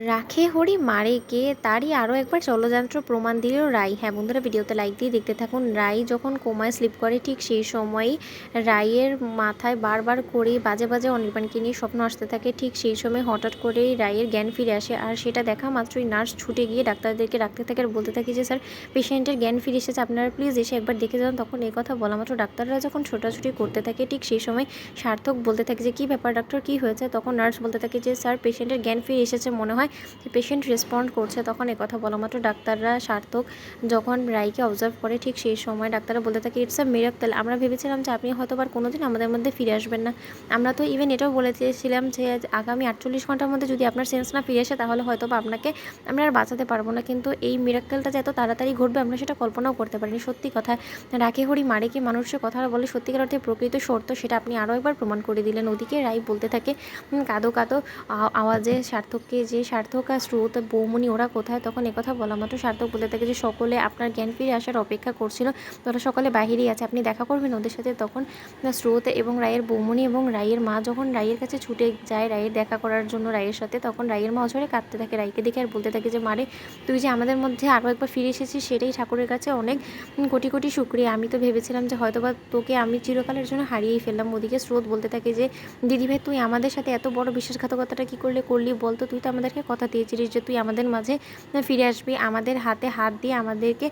রাখে হরি মারে কে, তারই আরও একবার চলযাত্র প্রমাণ দিল রাই। হ্যাঁ বন্ধুরা, ভিডিওতে লাইক দিয়ে দেখতে থাকুন। রাই যখন কোমায় স্লিপ করে ঠিক সেই সময়ই রাইয়ের মাথায় বারবার করেই বাজে বাজে অনির্বাণকে নিয়ে স্বপ্ন আসতে থাকে। ঠিক সেই সময় হঠাৎ করেই রাইয়ের জ্ঞান ফিরে আসে, আর সেটা দেখা মাত্রই নার্স ছুটে গিয়ে ডাক্তারদেরকে ডাকতে থাকে আর বলতে থাকে যে স্যার, পেশেন্টের জ্ঞান ফিরে এসেছে, আপনারা প্লিজ এসে একবার দেখে যান। তখন এই কথা বলা মাত্র ডাক্তাররা যখন ছোটাছুটি করতে থাকে ঠিক সেই সময় সার্থক বলতে থাকে যে কী ব্যাপার ডাক্তার, কী হয়েছে? তখন নার্স বলতে থাকে যে স্যার, পেশেন্টের জ্ঞান ফিরে এসেছে মনে হয়, পেশেন্ট রেসপন্ড করছে। তখন কথা বলা মাত্র ডাক্তাররা সার্থক যখন রাইকে অবজার্ভ করে ঠিক সেই সময় ডাক্তাররা বলতে থাকে ইটস আ মিরাক্কেল, আমরা ভেবেছিলাম যে আপনি হয়তো আর কোনোদিন আমাদের মধ্যে ফিরে আসবেন না। আমরা তো ইভেন এটাও বলে চেয়েছিলাম যে আগামী 48 ঘন্টার মধ্যে যদি আপনার সেন্স না ফিরে আসে তাহলে হয়তো বা আপনাকে আমরা আর বাঁচাতে পারবো না। কিন্তু এই মিরাক্কেলটা যে এত তাড়াতাড়ি ঘটবে আমরা সেটা কল্পনাও করতে পারিনি। সত্যি কথা, রাখে হরি মারে কি মানুষের কথা বলে সত্যিকার অর্থে প্রকৃত শর্ত, সেটা আপনি আরও একবার প্রমাণ করে দিলেন। ওদিকে রাই বলতে থাকে কাঁদো কাঁদো আওয়াজে সার্থককে যে সার্থক আর স্রোত বৌমনি ওরা কোথায়? তখন একথা বলা মাত্র সার্থক বলতে থাকে যে সকলে আপনার জ্ঞান ফিরে আসার অপেক্ষা করছিল, ওরা সকলে বাহিরেই আছে, আপনি দেখা করবেন ওদের সাথে। তখন স্রোত এবং রায়ের বৌমনি এবং রায়ের মা যখন রায়ের কাছে ছুটে যায় রায়ের দেখা করার জন্য রায়ের সাথে, তখন রায়ের মা অঝরে কাঁদতে থাকে রাইকে দেখে আর বলতে থাকে যে মারে, তুই যে আমাদের মধ্যে আরও একবার ফিরে এসেছিস সেটাই ঠাকুরের কাছে অনেক কোটি কোটি শুক্রিয়া। আমি তো ভেবেছিলাম যে হয়তোবা তোকে আমি চিরকালের জন্য হারিয়েই ফেললাম। ওদিকে স্রোত বলতে থাকে যে দিদিভাই, তুই আমাদের সাথে এত বড় বিশ্বাসঘাতকতাটা কী করলি বলতো? তুই তো আমাদেরকে কথা দিয়েছিলিস যে তুই আমাদের মাঝে ফিরে আসবি, আমাদের হাতে হাত দিয়ে আমাদেরকে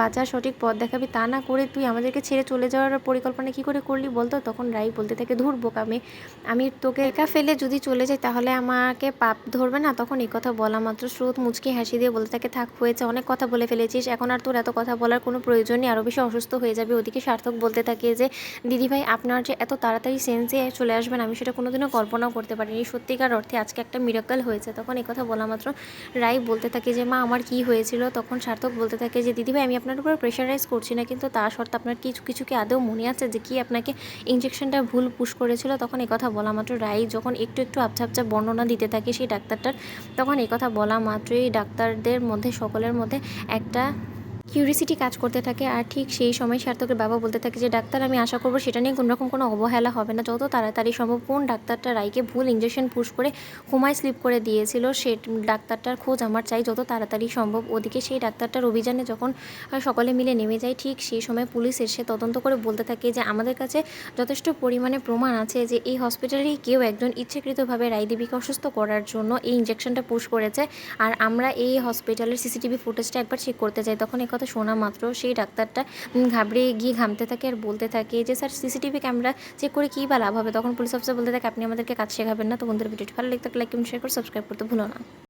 বাঁচার সঠিক পথ দেখাবি, তা না করে তুই আমাদেরকে ছেড়ে চলে যাওয়ার পরিকল্পনা কী করে করলি বলতো? তখন রাই বলতে থাকে ধুর বোকামে, আমি তোকে একা ফেলে যদি চলে যাই তাহলে আমাকে পাপ ধরবে না? তখন এই কথা বলা মাত্র স্রোত মুচকি হাসি দিয়ে বলতে থাকে থাক হয়েছে, অনেক কথা বলে ফেলেছিস, এখন আর তোর এত কথা বলার কোনো প্রয়োজন নেই, আরও বেশি অসুস্থ হয়ে যাবে। ওদিকে সার্থক বলতে থাকে যে দিদিভাই, আপনার যে এত তাড়াতাড়ি সেন্সে চলে আসবেন আমি সেটা কোনোদিনও কল্পনাও করতে পারিনি, সত্যিকার অর্থে আজকে একটা মিরাক্কেল হয়েছে। তখন এই কথা বলা মাত্র রাই বলতে থাকে যে মা, আমার কি হয়েছিল? তখন সার্থক বলতে থাকে যে দিদিভাই, আমি আপনার উপর প্রেশারাইজ করছি না, কিন্তু তা সত্ত্বেও আপনার কিছু কিছু কি আদৌ মনে আছে যে কি আপনাকে ইঞ্জেকশনটা ভুল পুশ করেছিল? তখন এই কথা বলা মাত্র রাই যখন একটু একটু আবছা আবছা বর্ণনা দিতে থাকে সেই ডাক্তারটার, তখন এই কথা বলা মাত্রই ডাক্তারদের মধ্যে সকলের মধ্যে একটা কিউরিসিটি কাজ করতে থাকে। আর ঠিক সেই সময় সার্থকের বাবা বলতে থাকে যে ডাক্তার, আমি আশা করবো সেটা নিয়ে কোনোরকম কোনো অবহেলা হবে না, যত তাড়াতাড়ি সম্ভব কোন ডাক্তারটা রাইকে ভুল ইঞ্জেকশন পুশ করে ঘুমায় স্লিপ করে দিয়েছিল সে ডাক্তারটার খোঁজ আমার চাই যত তাড়াতাড়ি সম্ভব। ওদিকে সেই ডাক্তারটার অভিযানে যখন সকলে মিলে নেমে যায় ঠিক সেই সময় পুলিশ এসে তদন্ত করে বলতে থাকে যে আমাদের কাছে যথেষ্ট পরিমাণে প্রমাণ আছে যে এই হসপিটালেই কেউ একজন ইচ্ছাকৃতভাবে রাই দেবীকে অসুস্থ করার জন্য এই ইঞ্জেকশনটা পুশ করেছে, আর আমরা এই হসপিটালের সিসিটিভি ফুটেজটা একবার চেক করতে চাই। তখন কথা শোনা মাত্র সেই ডাক্তারটা ঘাবড়ে গিয়ে ঘামতে থাকে আর বলতে থাকে যে স্যার, সিসিটিভি ক্যামেরা চেক করে কী বা লাভ হবে? তখন পুলিশ অফিসার বলতে থাকে আপনি আমাদেরকে কাজ শেখাবেন না। তো বন্ধুদের ভিডিওটি ভালো লাগলে লাইক কমেন্ট শেয়ার করে সাবস্ক্রাইব করতে ভুলো না।